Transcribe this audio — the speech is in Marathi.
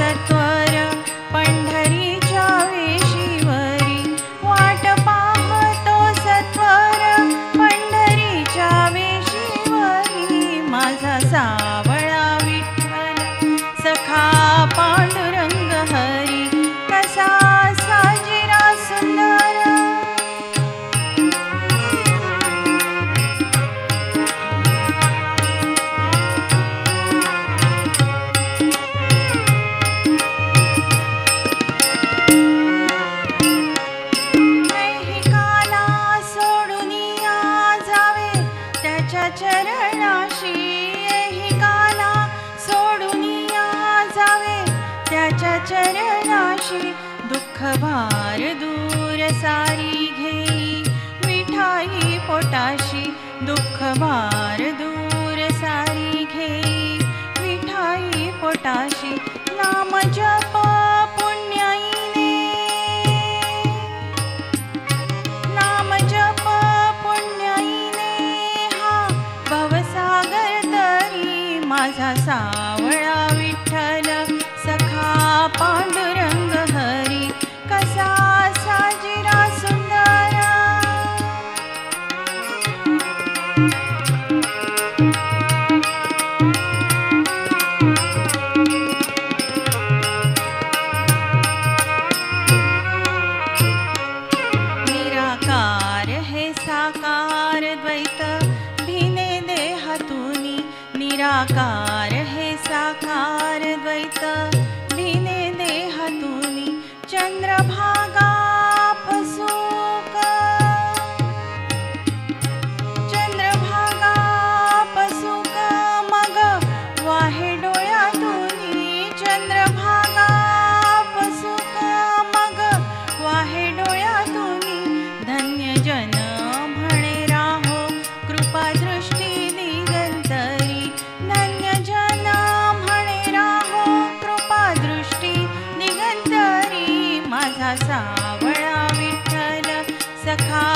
सत्वर पंढरीच्या वेशीवरी वाट पाहतो सत्वर पंढरीच्या वेशीवरी माझा सावळा विठ्ठल सखा पांडुरंग हरी कसा साजिरा सुंदर चरणाशी ऐहिकाला सोडून या जावे त्याच्या चरणाशी दुःख भार दूर सारी घेई मिठाई पोटाशी दुःख भार दूर सारी घेई मिठाई पोटाशी नाम जप पुण्याईने नाम जप भवसागर तरी माझा सावळा विठ्ठल सखा पांडुरंग हरी कसा साजिरा सुंदर निराकार हे साकार द्वैत निराकार हे साकार द्वैत भिने देहातूनी चंद्रभागा पसूक मग वाहे डोळ्यातूनी चंद्रभागा पसूक मग वाहे डोळ्यातूनी धन्य जन म्हणे राहो कृपा दृष्टी सावळा विठ्ठल सखा